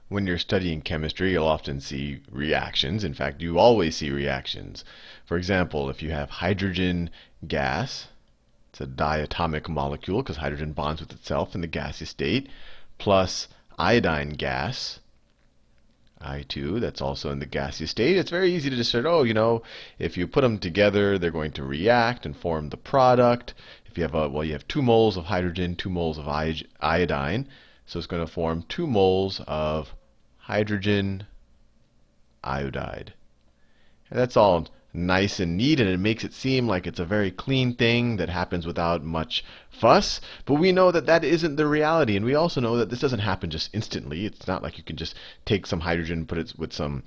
When you're studying chemistry, you'll often see reactions. In fact, you always see reactions. For example, if you have hydrogen gas, it's a diatomic molecule because hydrogen bonds with itself in the gaseous state, plus iodine gas, I2, that's also in the gaseous state. It's very easy to just say, oh, if you put them together, they're going to react and form the product. If you have you have 2 moles of hydrogen, 2 moles of iodine, so it's going to form 2 moles of hydrogen iodide. And that's all nice and neat, and it makes it seem like it's a very clean thing that happens without much fuss. But we know that that isn't the reality, and we also know that this doesn't happen just instantly. It's not like you can just take some hydrogen, put it with some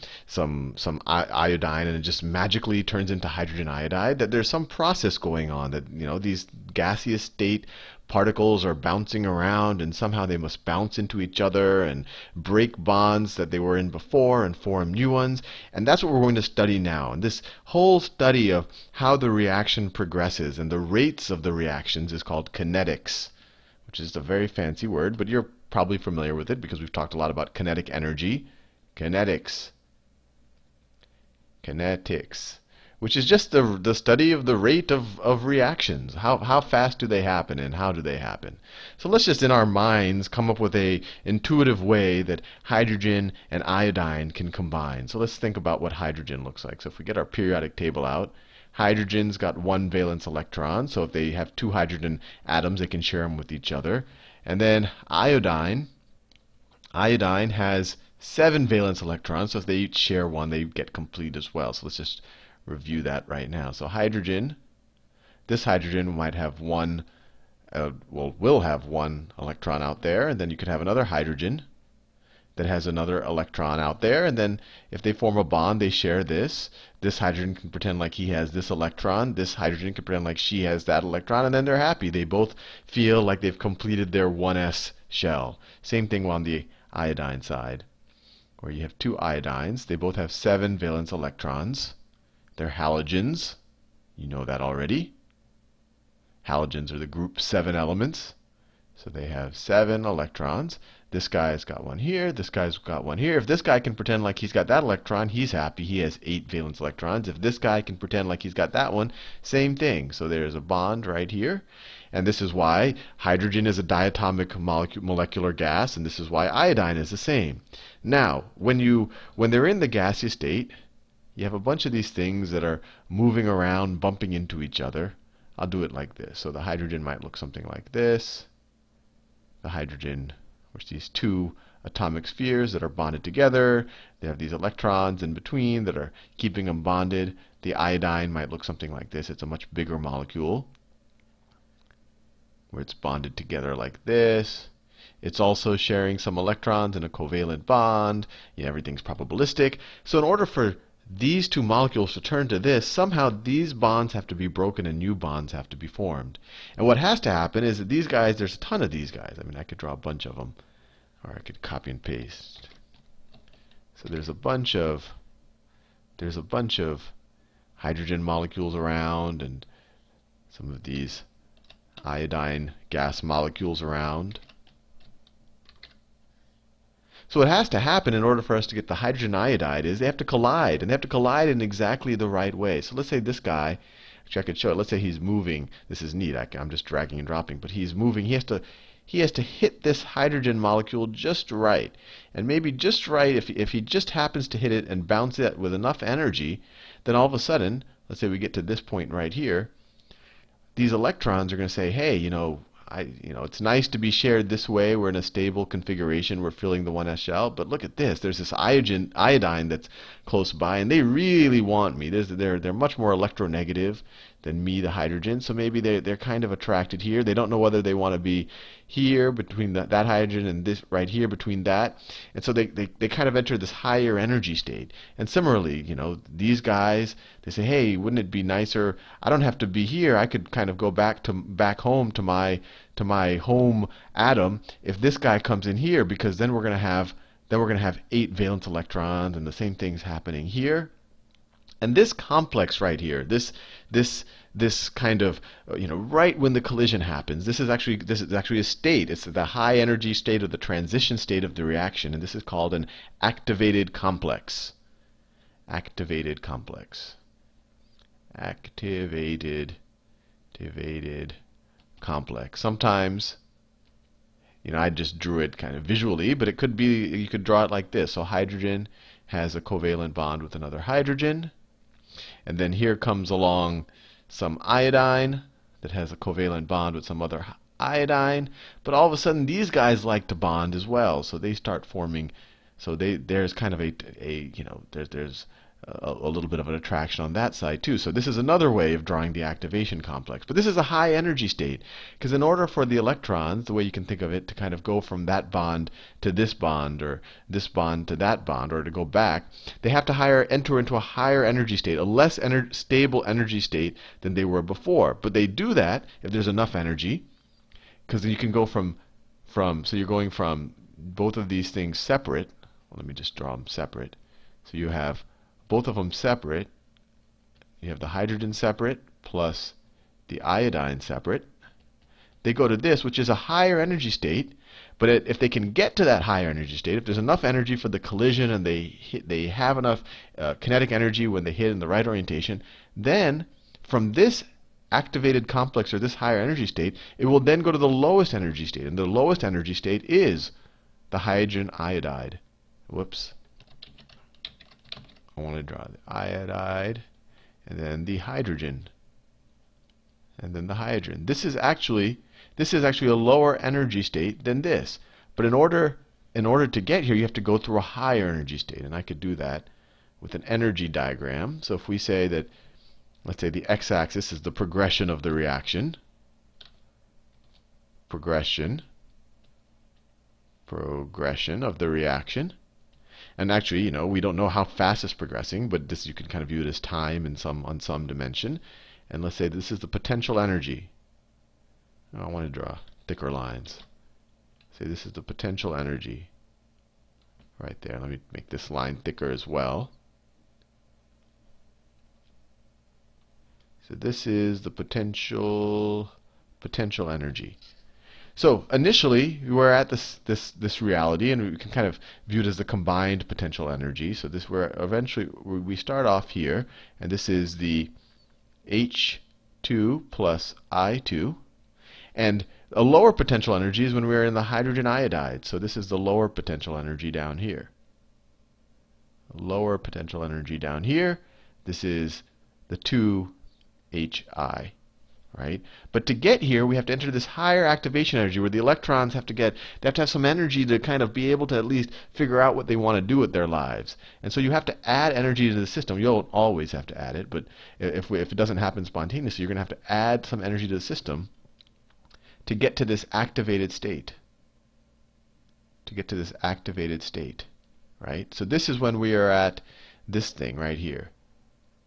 iodine, and it just magically turns into hydrogen iodide. That there's some process going on. That these gaseous state particles are bouncing around, and somehow they must bounce into each other and break bonds that they were in before and form new ones. And that's what we're going to study now. And this whole study of how the reaction progresses and the rates of the reactions is called kinetics, which is a very fancy word, but you're probably familiar with it because we've talked a lot about kinetic energy. Kinetics. Kinetics. Which is just the study of the rate of reactions. How fast do they happen and how do they happen? So let's just in our minds come up with a intuitive way that hydrogen and iodine can combine. So let's think about what hydrogen looks like. So if we get our periodic table out, hydrogen's got 1 valence electron. So if they have 2 hydrogen atoms, they can share them with each other. And then iodine has 7 valence electrons. So if they each share 1, they get complete as well. So let's just review that right now. So hydrogen, this hydrogen might have will have 1 electron out there, and then you could have another hydrogen that has another electron out there, and then if they form a bond, they share this. This hydrogen can pretend like he has this electron. This hydrogen can pretend like she has that electron, and then they're happy. They both feel like they've completed their 1s shell. Same thing on the iodine side, where you have 2 iodines. They both have 7 valence electrons. They're halogens. You know that already. Halogens are the group 7 elements. So they have 7 electrons. This guy's got 1 here. This guy's got 1 here. If this guy can pretend like he's got that electron, he's happy. He has 8 valence electrons. If this guy can pretend like he's got that one, same thing. So there's a bond right here. And this is why hydrogen is a diatomic molecular gas, and this is why iodine is the same. Now, when they're in the gaseous state, you have a bunch of these things that are moving around, bumping into each other. I'll do it like this. So the hydrogen might look something like this. The hydrogen, which these 2 atomic spheres that are bonded together. They have these electrons in between that are keeping them bonded. The iodine might look something like this. It's a much bigger molecule, where it's bonded together like this. It's also sharing some electrons in a covalent bond. Everything's probabilistic. So in order for these 2 molecules to turn to this, somehow these bonds have to be broken and new bonds have to be formed. And what has to happen is that these guys, there's a ton of these guys. I mean, I could draw a bunch of them, or I could copy and paste. So there's a bunch of hydrogen molecules around, and some of these iodine gas molecules around. So what has to happen in order for us to get the hydrogen iodide is they have to collide, and they have to collide in exactly the right way. So let's say this guy, actually I could show it. Let's say he's moving. This is neat. I'm just dragging and dropping, but he's moving. He has to hit this hydrogen molecule just right, and maybe just right. If he just happens to hit it and bounce it with enough energy, then all of a sudden, let's say we get to this point right here, these electrons are going to say, hey, it's nice to be shared this way. We're in a stable configuration. We're filling the 1s shell. But look at this. There's this iodine that's close by, and they really want me. They're much more electronegative than me, the hydrogen. So maybe they're kind of attracted here. They don't know whether they want to be here between that hydrogen and this right here between that. And so they kind of enter this higher energy state. And similarly, these guys, they say, hey, wouldn't it be nicer? I don't have to be here. I could kind of go back home to my home atom if this guy comes in here, because then we're going to have 8 valence electrons, and the same thing's happening here. And this complex right here, this this kind of right when the collision happens. This is actually a state. It's the high energy state or the transition state of the reaction, and this is called an activated complex. Activated complex. Activated complex. Sometimes, I just drew it kind of visually, but it could be, you could draw it like this. So hydrogen has a covalent bond with another hydrogen, and then here comes along some iodine that has a covalent bond with some other iodine, but all of a sudden these guys like to bond as well, so they start forming. So there's kind of there's a little bit of an attraction on that side too. So this is another way of drawing the activation complex. But this is a high energy state, because in order for the electrons, the way you can think of it, to kind of go from that bond to this bond, or this bond to that bond, or to go back, they have to enter into a higher energy state, a less stable energy state than they were before. But they do that if there's enough energy, because then you can go from so you're going from both of these things separate. Well, let me just draw them separate. So you have both of them separate. You have the hydrogen separate plus the iodine separate. They go to this, which is a higher energy state. But if they can get to that higher energy state, if there's enough energy for the collision and they have enough kinetic energy when they hit in the right orientation, then from this activated complex, or this higher energy state, it will then go to the lowest energy state. And the lowest energy state is the hydrogen iodide. Whoops. I want to draw the iodide, and then the hydrogen, and then the hydrogen. This is actually a lower energy state than this. But in order to get here, you have to go through a higher energy state, and I could do that with an energy diagram. So if we say that, let's say the x-axis is the progression of the reaction. Progression of the reaction. And actually, we don't know how fast it's progressing, but this, you can kind of view it as time on some dimension. And let's say this is the potential energy. I want to draw thicker lines. Say this is the potential energy right there. Let me make this line thicker as well. So this is the potential energy. So initially, we're at this reality, and we can kind of view it as the combined potential energy. So eventually we start off here, and this is the H2 plus I2. And a lower potential energy is when we're in the hydrogen iodide. So this is the lower potential energy down here. Lower potential energy down here. This is the 2Hi. Right? But to get here, we have to enter this higher activation energy, where the electrons they have to have some energy to kind of be able to at least figure out what they want to do with their lives. And so you have to add energy to the system. You don't always have to add it, but if it doesn't happen spontaneously, you're going to have to add some energy to the system to get to this activated state. Right? So this is when we are at this thing right here.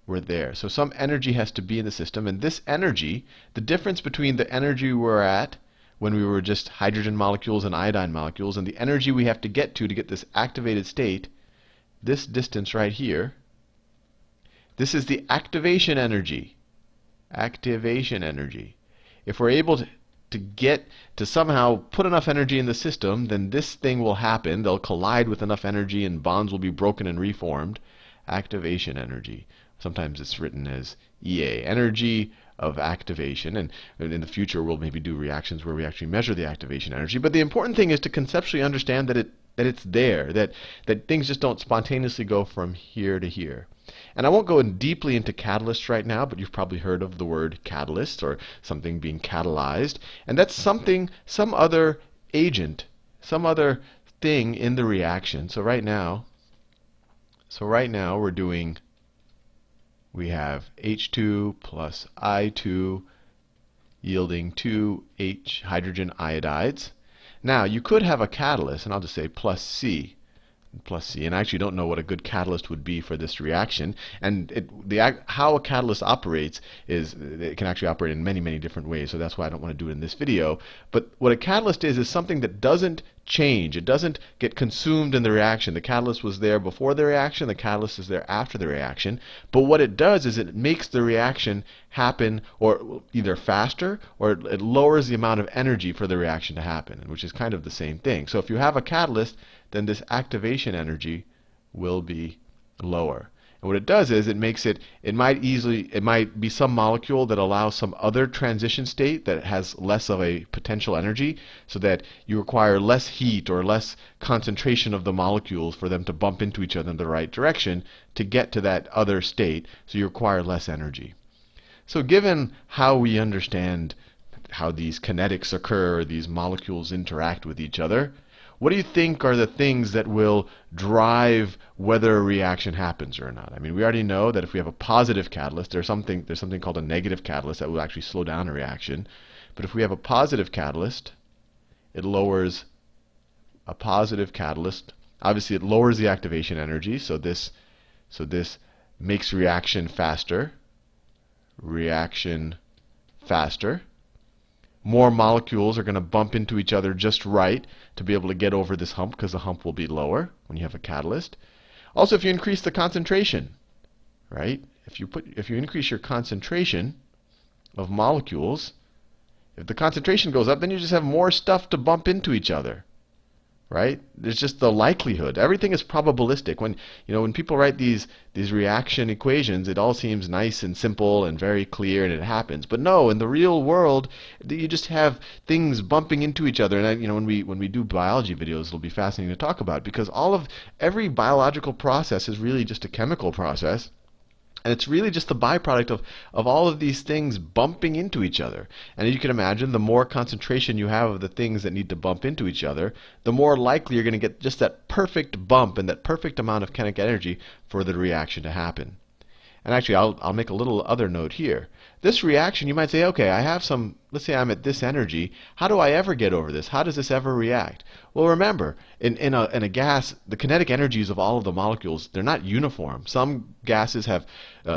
We're there. So some energy has to be in the system, and this energy, the difference between the energy we're at when we were just hydrogen molecules and iodine molecules, and the energy we have to get this activated state, this distance right here, this is the activation energy. Activation energy. If we're able to get to somehow put enough energy in the system, then this thing will happen. They'll collide with enough energy, and bonds will be broken and reformed. Activation energy. Sometimes it's written as EA, energy of activation. And in the future, we'll maybe do reactions where we actually measure the activation energy. But the important thing is to conceptually understand that it's there, that things just don't spontaneously go from here to here. And I won't go deeply into catalysts right now, but you've probably heard of the word catalyst, or something being catalyzed. And that's some other agent, some other thing in the reaction. So right now we have H2 plus I2 yielding 2 hydrogen iodides. Now, you could have a catalyst, and I'll just say plus C. And I actually don't know what a good catalyst would be for this reaction. And how a catalyst operates is it can actually operate in many, many different ways. So that's why I don't want to do it in this video. But what a catalyst is something that doesn't change. It doesn't get consumed in the reaction. The catalyst was there before the reaction, the catalyst is there after the reaction. But what it does is it makes the reaction happen or either faster, or it lowers the amount of energy for the reaction to happen, which is kind of the same thing. So if you have a catalyst, then this activation energy will be lower. And what it does is it makes it might be some molecule that allows some other transition state that has less of a potential energy, so that you require less heat or less concentration of the molecules for them to bump into each other in the right direction to get to that other state, so you require less energy. So given how we understand how these kinetics occur, these molecules interact with each other, what do you think are the things that will drive whether a reaction happens or not? I mean, we already know that if we have a positive catalyst, there's something called a negative catalyst that will actually slow down a reaction. But if we have a positive catalyst, it lowers a positive catalyst. Obviously, it lowers the activation energy, so this makes reaction faster. Reaction faster. More molecules are going to bump into each other just right to be able to get over this hump, because the hump will be lower when you have a catalyst. Also, if you increase the concentration, right? If you increase your concentration of molecules, if the concentration goes up, then you just have more stuff to bump into each other. Right? There's just the likelihood. Everything is probabilistic. When people write these reaction equations, it all seems nice and simple and very clear, and it happens. But no, in the real world, you just have things bumping into each other. And when we do biology videos, it'll be fascinating to talk about, because every biological process is really just a chemical process. And it's really just the byproduct of all of these things bumping into each other. And as you can imagine, the more concentration you have of the things that need to bump into each other, the more likely you're going to get just that perfect bump and that perfect amount of kinetic energy for the reaction to happen. And actually, I'll make a little other note here. This reaction, you might say, okay, let's say I'm at this energy. How do I ever get over this? How does this ever react? Well, remember, in a gas, the kinetic energies of all of the molecules, they're not uniform. Some gases have,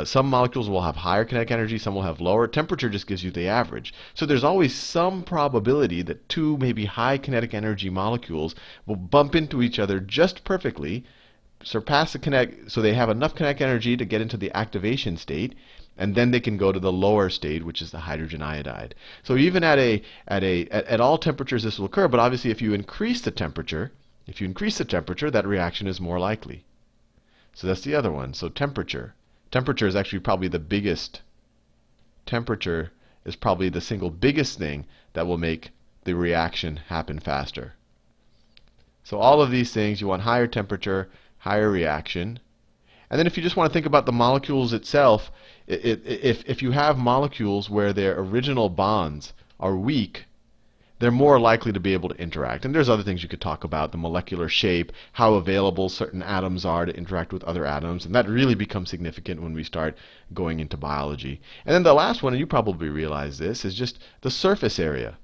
some molecules will have higher kinetic energy, some will have lower. Temperature just gives you the average. So there's always some probability that two maybe high kinetic energy molecules will bump into each other just perfectly, surpass the kinetic, so they have enough kinetic energy to get into the activation state, and then they can go to the lower state, which is the hydrogen iodide. So even at all temperatures this will occur, but obviously if you increase the temperature, that reaction is more likely. So that's the other one. So temperature is actually probably the biggest. Temperature is probably the single biggest thing that will make the reaction happen faster. So all of these things, you want higher temperature, higher reaction. And then if you just want to think about the molecules itself, if you have molecules where their original bonds are weak, they're more likely to be able to interact. And there's other things you could talk about, the molecular shape, how available certain atoms are to interact with other atoms. And that really becomes significant when we start going into biology. And then the last one, and you probably realize this, is just the surface area.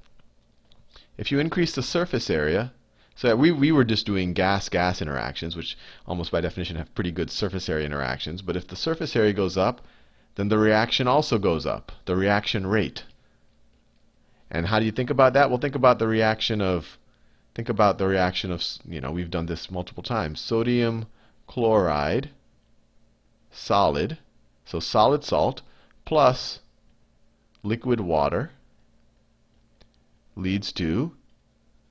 If you increase the surface area, so we were just doing gas-gas interactions, which almost by definition have pretty good surface area interactions. But if the surface area goes up, then the reaction also goes up, the reaction rate. And how do you think about that? Well, think about the reaction of, we've done this multiple times. Sodium chloride, solid, so solid salt, plus liquid water leads to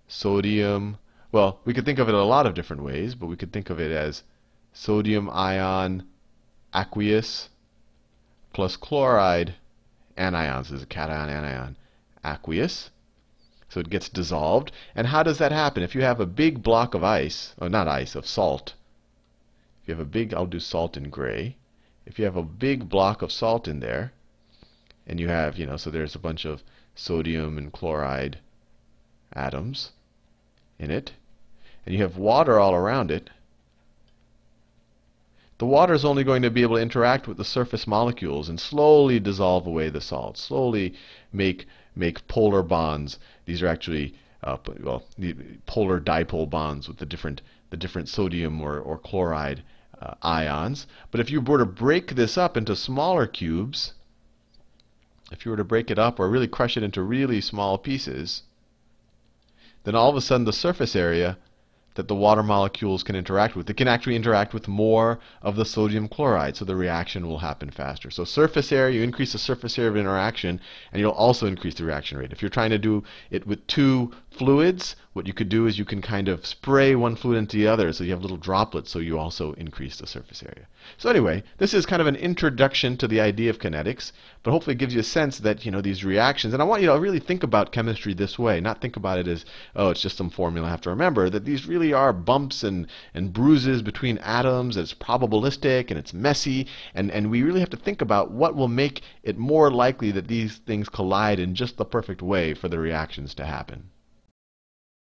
sodium. Well, we could think of it a lot of different ways, but we could think of it as sodium ion aqueous plus chloride anions. This is a cation anion. Aqueous. So it gets dissolved. And how does that happen? If you have a big block of ice, or not ice, of salt. If you have a big, I'll do salt in gray. If you have a big block of salt in there, and you have, so there's a bunch of sodium and chloride atoms in it, and you have water all around it, the water is only going to be able to interact with the surface molecules and slowly dissolve away the salt, slowly make polar bonds. These are actually the polar dipole bonds with the different sodium or chloride ions. But if you were to break this up into smaller cubes, if you were to break it up or really crush it into really small pieces, then all of a sudden the surface area that the water molecules can interact with, it can actually interact with more of the sodium chloride, so the reaction will happen faster. So surface area, you increase the surface area of interaction, and you'll also increase the reaction rate. If you're trying to do it with two fluids, what you could do is you can kind of spray one fluid into the other, so you have little droplets, so you also increase the surface area. So anyway, this is kind of an introduction to the idea of kinetics, but hopefully it gives you a sense that, these reactions, and I want you to really think about chemistry this way, not think about it as, oh, it's just some formula I have to remember, that these really are bumps and bruises between atoms. It's probabilistic and it's messy, and we really have to think about what will make it more likely that these things collide in just the perfect way for the reactions to happen.